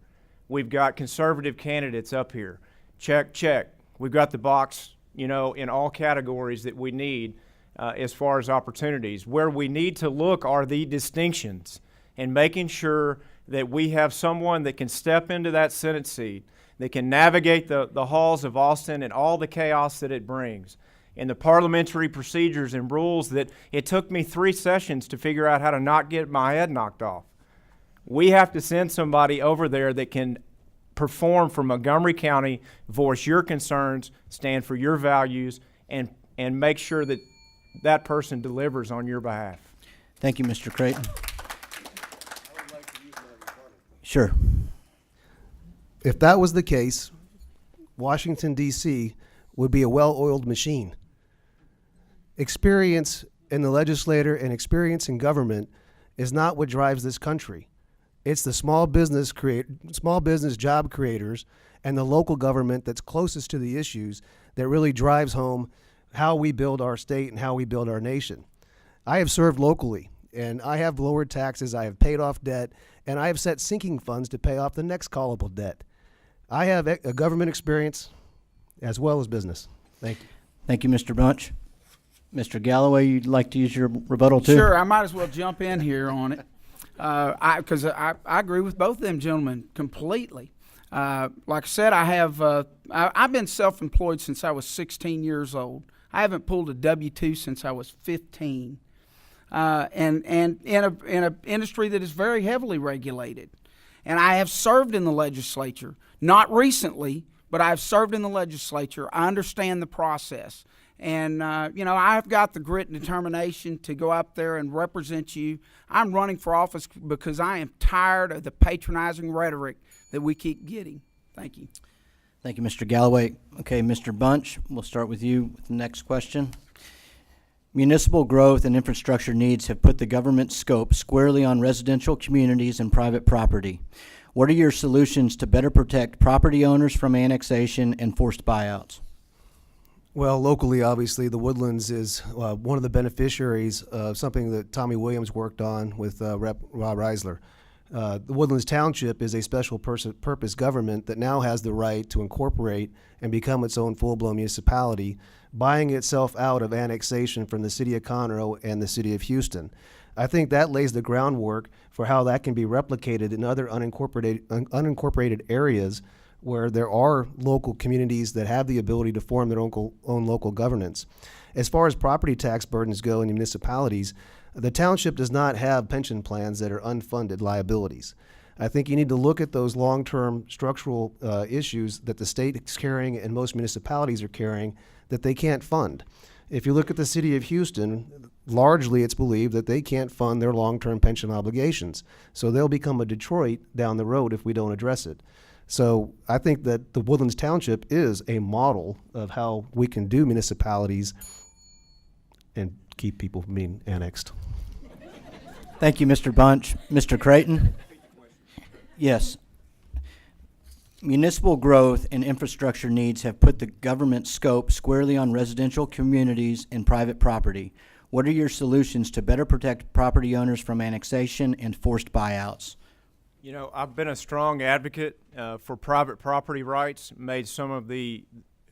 We've got conservative candidates up here. Check, check. We've got the box, in all categories that we need as far as opportunities. Where we need to look are the distinctions and making sure that we have someone that can step into that Senate seat that can navigate the halls of Austin and all the chaos that it brings, and the parliamentary procedures and rules that it took me 3 sessions to figure out how to not get my head knocked off. We have to send somebody over there that can perform for Montgomery County, voice your concerns, stand for your values, and make sure that that person delivers on your behalf. Thank you, Mr. Creighton. Sure. If that was the case, Washington, D.C. would be a well-oiled machine. Experience in the legislature and experience in government is not what drives this country. It's the small business job creators and the local government that's closest to the issues that really drives home how we build our state and how we build our nation. I have served locally, and I have lowered taxes, I have paid off debt, and I have set sinking funds to pay off the next callable debt. I have a government experience as well as business. Thank you. Thank you, Mr. Bunch. Mr. Galloway, you'd like to use your rebuttal too? Sure, I might as well jump in here on it. Because I agree with both of them gentlemen completely. Like I said, I've been self-employed since I was 16 years old. I haven't pulled a W-2 since I was 15. And in an industry that is very heavily regulated. And I have served in the legislature, not recently, but I've served in the legislature. I understand the process. And, I've got the grit and determination to go up there and represent you. I'm running for office because I am tired of the patronizing rhetoric that we keep getting. Thank you. Thank you, Mr. Galloway. Okay, Mr. Bunch, we'll start with you with the next question. Municipal growth and infrastructure needs have put the government scope squarely on residential communities and private property. What are your solutions to better protect property owners from annexation and forced buyouts? Well, locally, obviously, the Woodlands is one of the beneficiaries of something that Tommy Williams worked on with Rep. Rob Reisler. The Woodlands Township is a special purpose government that now has the right to incorporate and become its own full-blown municipality, buying itself out of annexation from the city of Conroe and the city of Houston. I think that lays the groundwork for how that can be replicated in other unincorporated areas where there are local communities that have the ability to form their own local governance. As far as property tax burdens go in the municipalities, the township does not have pension plans that are unfunded liabilities. I think you need to look at those long-term structural issues that the state is carrying and most municipalities are carrying that they can't fund. If you look at the city of Houston, largely it's believed that they can't fund their long-term pension obligations. So they'll become a Detroit down the road if we don't address it. So I think that the Woodlands Township is a model of how we can do municipalities and keep people from being annexed. Thank you, Mr. Bunch. Mr. Creighton? Yes. Municipal growth and infrastructure needs have put the government scope squarely on residential communities and private property. What are your solutions to better protect property owners from annexation and forced buyouts? You know, I've been a strong advocate for private property rights, made some of the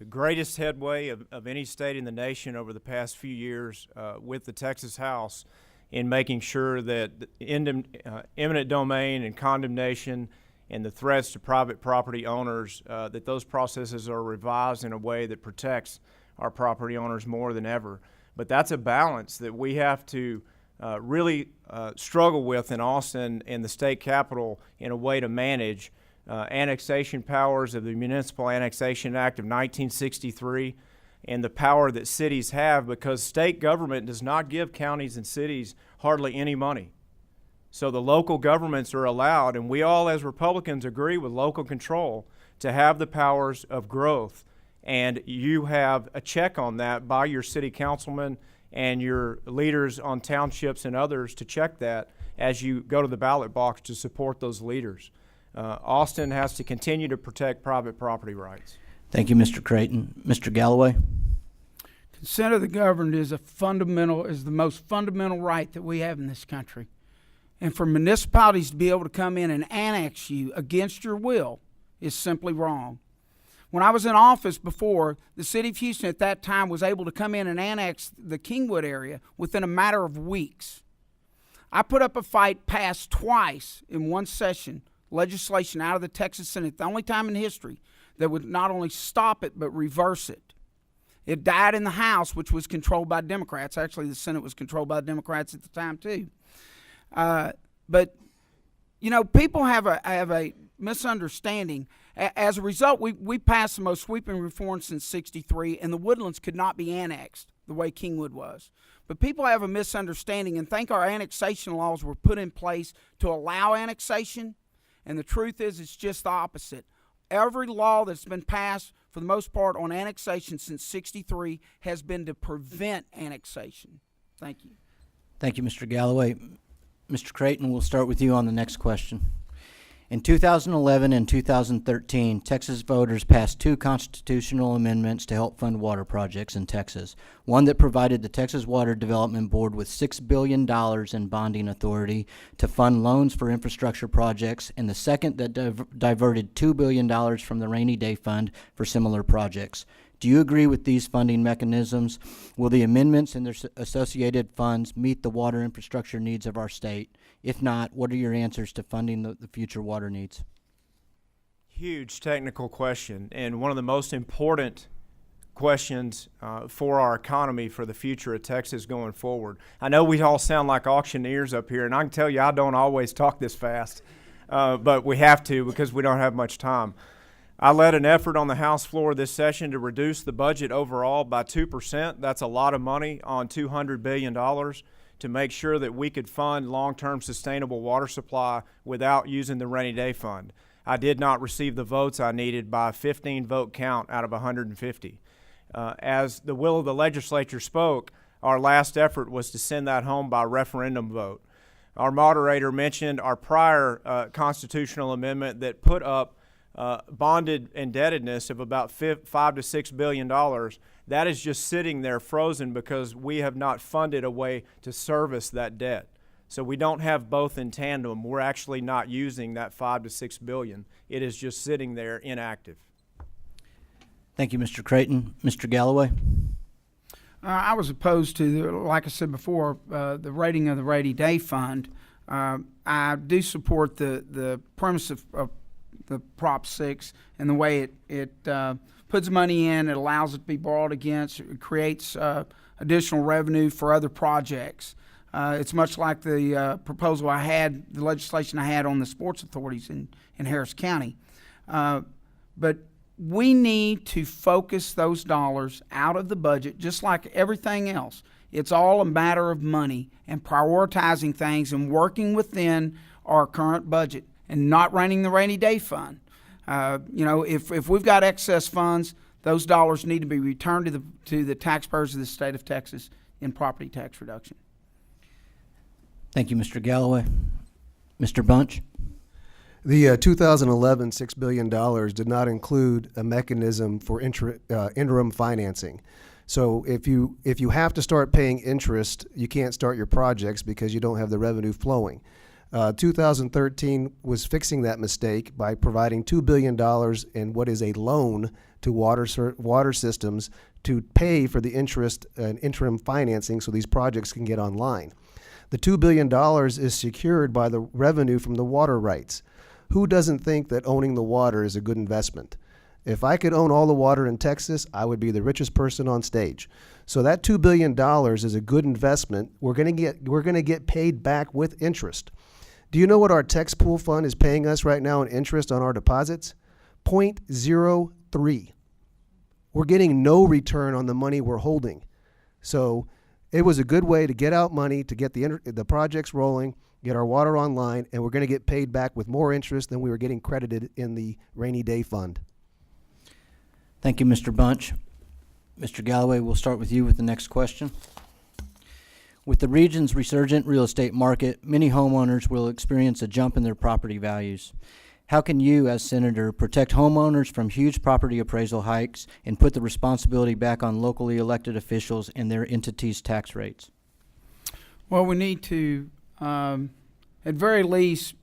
greatest headway of any state in the nation over the past few years with the Texas House in making sure that eminent domain and condemnation and the threats to private property owners, that those processes are revised in a way that protects our property owners more than ever. But that's a balance that we have to really struggle with in Austin and the state capitol in a way to manage annexation powers of the Municipal Annexation Act of 1963 and the power that cities have, because state government does not give counties and cities hardly any money. So the local governments are allowed, and we all as Republicans agree with local control, to have the powers of growth. And you have a check on that by your city councilman and your leaders on townships and others to check that as you go to the ballot box to support those leaders. Austin has to continue to protect private property rights. Thank you, Mr. Creighton. Mr. Galloway? Consent of the governed is the most fundamental right that we have in this country. And for municipalities to be able to come in and annex you against your will is simply wrong. When I was in office before, the city of Houston at that time was able to come in and annex the Kingwood area within a matter of weeks. I put up a fight, passed twice in one session, legislation out of the Texas Senate, the only time in history, that would not only stop it but reverse it. It died in the House, which was controlled by Democrats. Actually, the Senate was controlled by Democrats at the time too. But you know, people have a misunderstanding. As a result, we passed the most sweeping reforms since '63, and the Woodlands could not be annexed the way Kingwood was. But people have a misunderstanding and think our annexation laws were put in place to allow annexation, and the truth is it's just the opposite. Every law that's been passed, for the most part, on annexation since '63 has been to prevent annexation. Thank you. Thank you, Mr. Galloway. Mr. Creighton, we'll start with you on the next question. In 2011 and 2013, Texas voters passed two constitutional amendments to help fund water projects in Texas. One that provided the Texas Water Development Board with $6 billion in bonding authority to fund loans for infrastructure projects, and the second that diverted $2 billion from the Rainy Day Fund for similar projects. Do you agree with these funding mechanisms? Will the amendments and their associated funds meet the water infrastructure needs of our state? If not, what are your answers to funding the future water needs? Huge technical question, and one of the most important questions for our economy for the future of Texas going forward. I know we all sound like auctioneers up here, and I can tell you I don't always talk this fast, but we have to because we don't have much time. I led an effort on the House floor this session to reduce the budget overall by 2%. That's a lot of money on $200 billion to make sure that we could fund long-term sustainable water supply without using the rainy day fund. I did not receive the votes I needed by a 15-vote count out of 150. As the will of the legislature spoke, our last effort was to send that home by referendum vote. Our moderator mentioned our prior constitutional amendment that put up bonded indebtedness of about $5 to $6 billion. That is just sitting there frozen because we have not funded a way to service that debt. So we don't have both in tandem. We're actually not using that $5 to $6 billion. It is just sitting there inactive. Thank you, Mr. Creighton. Mr. Galloway? I was opposed to, like I said before, the rating of the Rainy Day Fund. I do support the premise of the Prop 6 and the way it puts money in, it allows it to be borrowed against, it creates additional revenue for other projects. It's much like the proposal I had, the legislation I had on the sports authorities in Harris County. But we need to focus those dollars out of the budget, just like everything else. It's all a matter of money and prioritizing things and working within our current budget and not running the rainy day fund. You know, if we've got excess funds, those dollars need to be returned to the taxpayers of the state of Texas in property tax reduction. Thank you, Mr. Galloway. Mr. Bunch? The 2011 $6 billion did not include a mechanism for interim financing. So if you have to start paying interest, you can't start your projects because you don't have the revenue flowing. 2013 was fixing that mistake by providing $2 billion in what is a loan to water systems to pay for the interest and interim financing so these projects can get online. The $2 billion is secured by the revenue from the water rights. Who doesn't think that owning the water is a good investment? If I could own all the water in Texas, I would be the richest person on stage. So that $2 billion is a good investment. We're going to get paid back with interest. Do you know what our tax pool fund is paying us right now in interest on our deposits? 0.03. We're getting no return on the money we're holding. So it was a good way to get out money, to get the projects rolling, get our water online, and we're going to get paid back with more interest than we were getting credited in the rainy day fund. Thank you, Mr. Bunch. Mr. Galloway, we'll start with you with the next question. With the region's resurgent real estate market, many homeowners will experience a jump in their property values. How can you, as Senator, protect homeowners from huge property appraisal hikes and put the responsibility back on locally elected officials and their entities' tax rates? Well, we need to, at very least,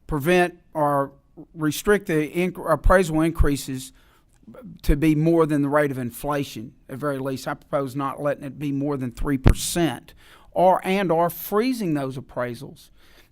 prevent or restrict the appraisal increases to be more than the rate of inflation. At very least, I propose not letting it be more than 3%. Or freezing those appraisals.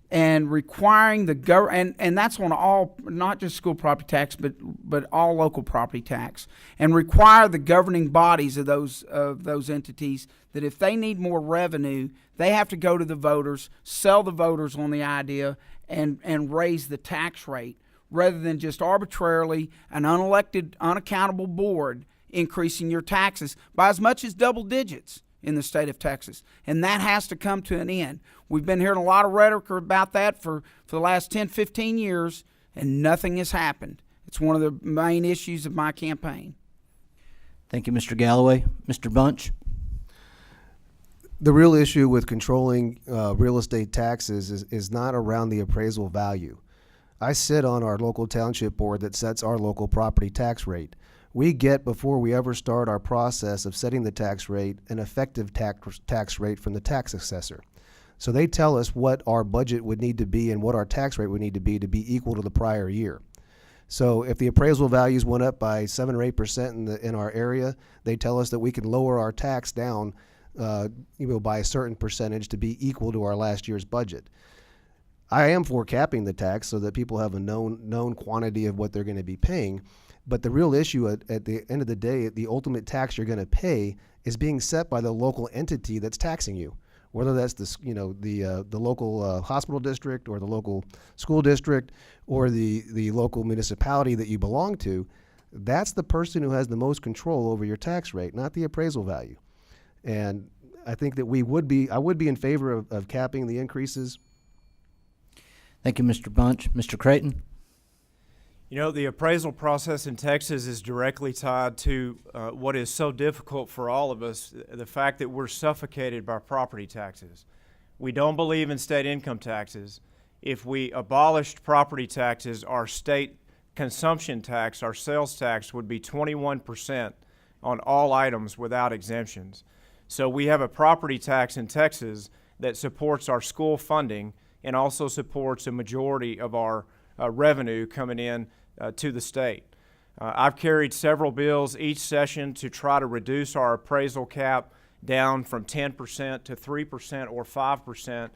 and requiring the and that's on all, not just school property tax, but all local property tax, and require the governing bodies of those entities that if they need more revenue, they have to go to the voters, sell the voters on the idea, and raise the tax rate, rather than just arbitrarily an unelected, unaccountable board increasing your taxes by as much as double digits in the state of Texas. And that has to come to an end. We've been hearing a lot of rhetoric about that for the last 10, 15 years, and nothing has happened. It's one of the main issues of my campaign. Thank you, Mr. Galloway. Mr. Bunch? The real issue with controlling real estate taxes is not around the appraisal value. I sit on our local township board that sets our local property tax rate. We get, before we ever start our process of setting the tax rate, an effective tax rate from the tax assessor. So they tell us what our budget would need to be and what our tax rate would need to be equal to the prior year. So if the appraisal values went up by 7 or 8% in our area, they tell us that we can lower our tax down by a certain percentage to be equal to our last year's budget. I am for capping the tax so that people have a known quantity of what they're going to be paying. But the real issue at the end of the day, the ultimate tax you're going to pay is being set by the local entity that's taxing you, whether that's the local hospital district or the local school district or the local municipality that you belong to. That's the person who has the most control over your tax rate, not the appraisal value. And I think that I would be in favor of capping the increases. Thank you, Mr. Bunch. Mr. Creighton? You know, the appraisal process in Texas is directly tied to what is so difficult for all of us, the fact that we're suffocated by property taxes. We don't believe in state income taxes. If we abolished property taxes, our state consumption tax, our sales tax, would be 21% on all items without exemptions. So we have a property tax in Texas that supports our school funding and also supports a majority of our revenue coming in to the state. I've carried several bills each session to try to reduce our appraisal cap down from 10% to 3% or 5%.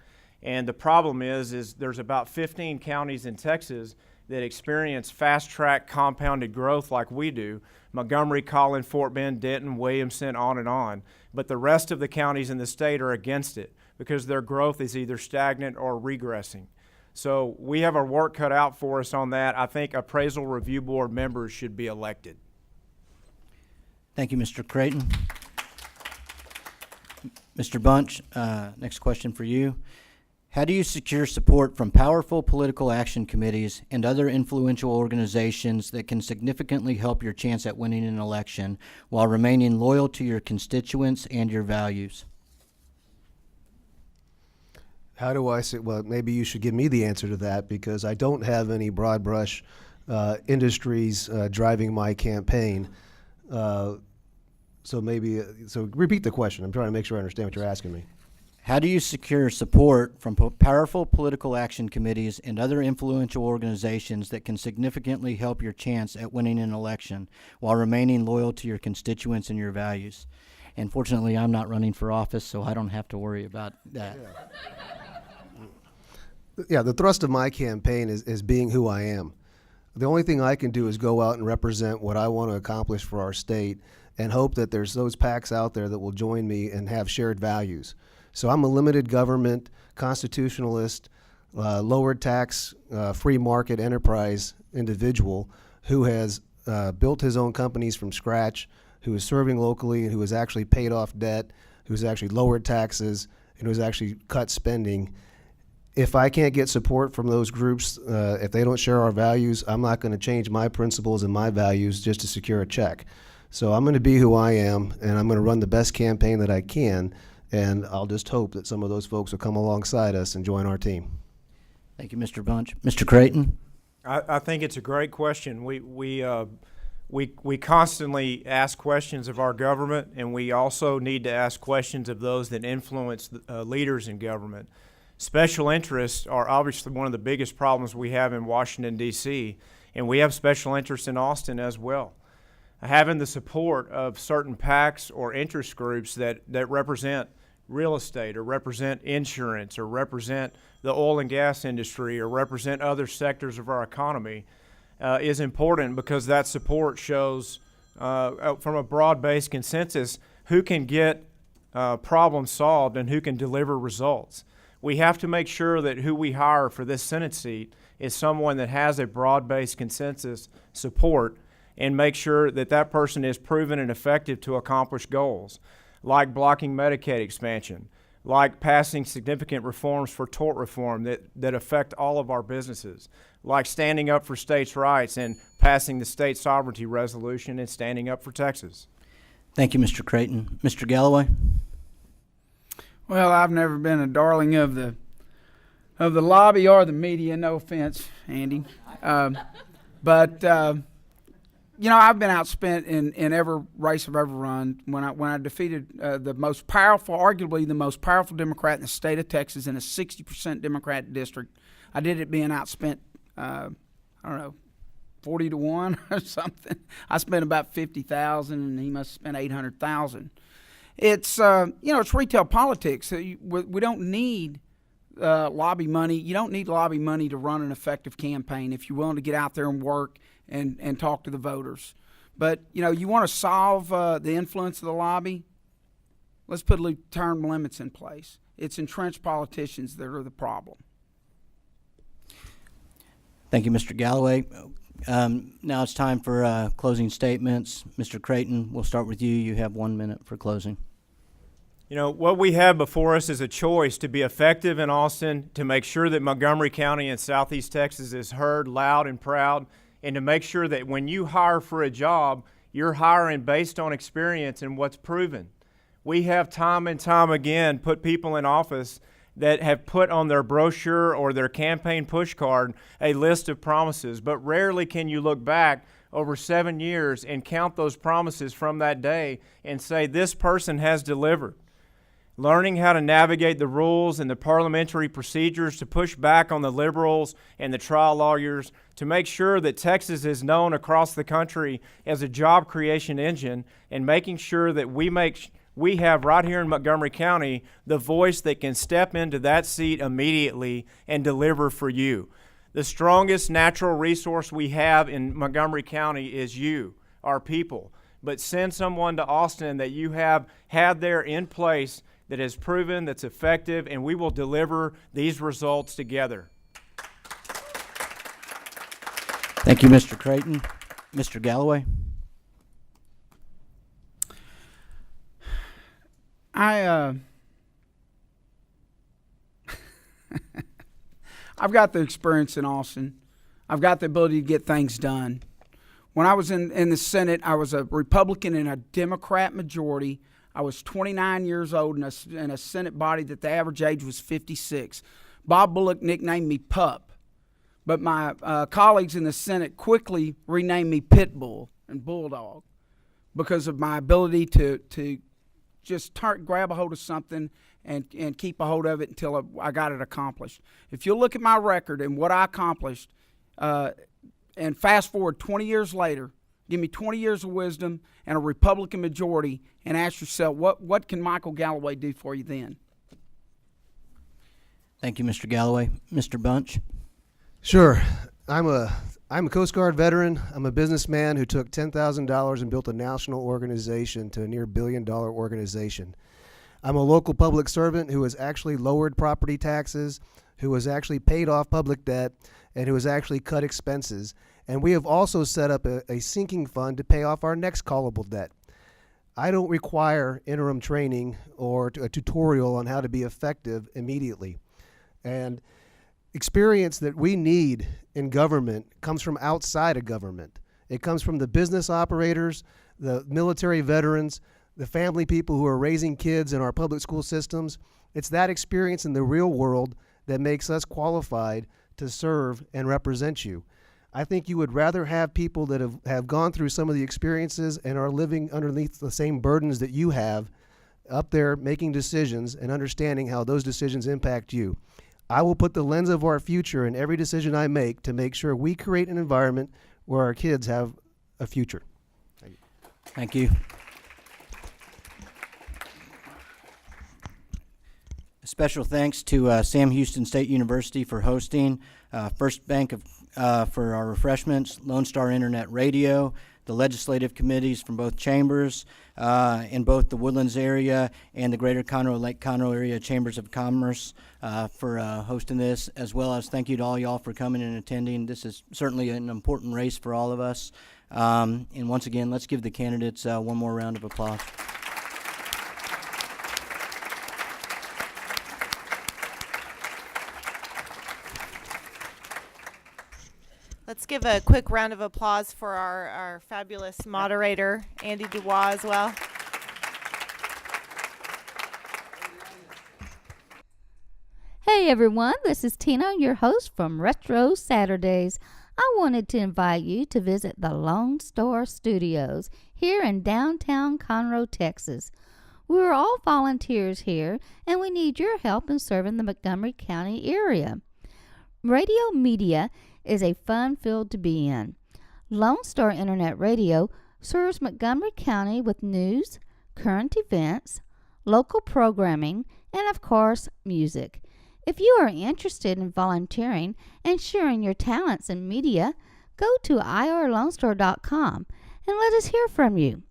And the problem is there's about 15 counties in Texas that experience fast-track compounded growth like we do: Montgomery, Collin, Fort Bend, Denton, Williamson, on and on. But the rest of the counties in the state are against it because their growth is either stagnant or regressing. So we have our work cut out for us on that. I think appraisal review board members should be elected. Thank you, Mr. Creighton. Mr. Bunch, next question for you. How do you secure support from powerful political action committees and other influential organizations that can significantly help your chance at winning an election while remaining loyal to your constituents and your values? How do I say? Well, maybe you should give me the answer to that, because I don't have any broad brush industries driving my campaign. So repeat the question. I'm trying to make sure I understand what you're asking me. How do you secure support from powerful political action committees and other influential organizations that can significantly help your chance at winning an election while remaining loyal to your constituents and your values? And fortunately, I'm not running for office, so I don't have to worry about that. Yeah, the thrust of my campaign is being who I am. The only thing I can do is go out and represent what I want to accomplish for our state and hope that there's those PACs out there that will join me and have shared values. So I'm a limited government, constitutionalist, lower tax, free market enterprise individual who has built his own companies from scratch, who is serving locally, and who has actually paid off debt, who's actually lowered taxes, and who's actually cut spending. If I can't get support from those groups, if they don't share our values, I'm not going to change my principles and my values just to secure a check. So I'm going to be who I am, and I'm going to run the best campaign that I can, and I'll just hope that some of those folks will come alongside us and join our team. Thank you, Mr. Bunch. Mr. Creighton? I think it's a great question. We constantly ask questions of our government, and we also need to ask questions of those that influence leaders in government. Special interests are obviously one of the biggest problems we have in Washington, D.C., and we have special interests in Austin as well. Having the support of certain PACs or interest groups that represent real estate or represent insurance or represent the oil and gas industry or represent other sectors of our economy is important, because that support shows from a broad-based consensus who can get problems solved and who can deliver results. We have to make sure that who we hire for this Senate seat is someone that has a broad-based consensus support, and make sure that that person is proven and effective to accomplish goals, like blocking Medicaid expansion, like passing significant reforms for tort reform that affect all of our businesses, like standing up for states' rights and passing the state sovereignty resolution and standing up for Texas. Thank you, Mr. Creighton. Mr. Galloway? Well, I've never been a darling of the lobby or the media. No offense, Andy, but you know, I've been outspent in every race I've ever run. When I defeated the most powerful, arguably the most powerful Democrat in the state of Texas in a 60% Democrat district, I did it being outspent. I don't know, 40 to 1 or something. I spent about 50,000, and he must have spent 800,000. It's it's retail politics. We don't need lobby money. You don't need lobby money to run an effective campaign if you're willing to get out there and work and talk to the voters. But you want to solve the influence of the lobby. Let's put term limits in place. It's entrenched politicians that are the problem. Thank you, Mr. Galloway. Now it's time for closing statements. Mr. Creighton, we'll start with you. You have 1 minute for closing. What we have before us is a choice to be effective in Austin, to make sure that Montgomery County and Southeast Texas is heard loud and proud, and to make sure that when you hire for a job, you're hiring based on experience and what's proven. We have time and time again put people in office that have put on their brochure or their campaign push card a list of promises, but rarely can you look back over 7 years and count those promises from that day and say this person has delivered. Learning how to navigate the rules and the parliamentary procedures to push back on the liberals and the trial lawyers, to make sure that Texas is known across the country as a job creation engine, and making sure that we have right here in Montgomery County the voice that can step into that seat immediately and deliver for you. The strongest natural resource we have in Montgomery County is you, our people. But send someone to Austin that you have had there in place that has proven, that's effective, and we will deliver these results together. Thank you, Mr. Creighton. Mr. Galloway? I've got the experience in Austin. I've got the ability to get things done. When I was in the Senate, I was a Republican in a Democrat majority. I was 29 years old in a Senate body that the average age was 56. Bob Bullock nicknamed me Pup, but my colleagues in the Senate quickly renamed me Pitbull and Bulldog because of my ability to just grab a hold of something and keep a hold of it until I got it accomplished. If you look at my record and what I accomplished, and fast forward 20 years later, give me 20 years of wisdom and a Republican majority, and ask yourself, what can Michael Galloway do for you then? Thank you, Mr. Galloway. Mr. Bunch? Sure. I'm a Coast Guard veteran. I'm a businessman who took $10,000 and built a national organization to a near billion-dollar organization. I'm a local public servant who has actually lowered property taxes, who has actually paid off public debt, and who has actually cut expenses. And we have also set up a sinking fund to pay off our next callable debt. I don't require interim training or a tutorial on how to be effective immediately. And experience that we need in government comes from outside of government. It comes from the business operators, the military veterans, the family people who are raising kids in our public school systems. It's that experience in the real world that makes us qualified to serve and represent you. I think you would rather have people that have gone through some of the experiences and are living underneath the same burdens that you have up there making decisions and understanding how those decisions impact you. I will put the lens of our future in every decision I make to make sure we create an environment where our kids have a future. Thank you. Special thanks to Sam Houston State University for hosting, First Bank for our refreshments, Lone Star Internet Radio, the legislative committees from both chambers in both the Woodlands area and the Greater Conroe, Lake Conroe area chambers of commerce for hosting this, as well as thank you to all y'all for coming and attending. This is certainly an important race for all of us. And once again, let's give the candidates one more round of applause. Let's give a quick round of applause for our fabulous moderator, Andy Dubois, as well. Hey everyone, this is Tina, your host from Retro Saturdays. I wanted to invite you to visit the Lone Star Studios here in downtown Conroe, Texas. We're all volunteers here, and we need your help in serving the Montgomery County area. Radio media is a fun field to be in. Lone Star Internet Radio serves Montgomery County with news, current events, local programming, and of course, music. If you are interested in volunteering and sharing your talents in media, go to irlonestar.com and let us hear from you.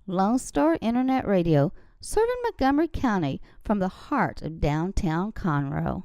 Lone Star Internet Radio, serving Montgomery County from the heart of downtown Conroe.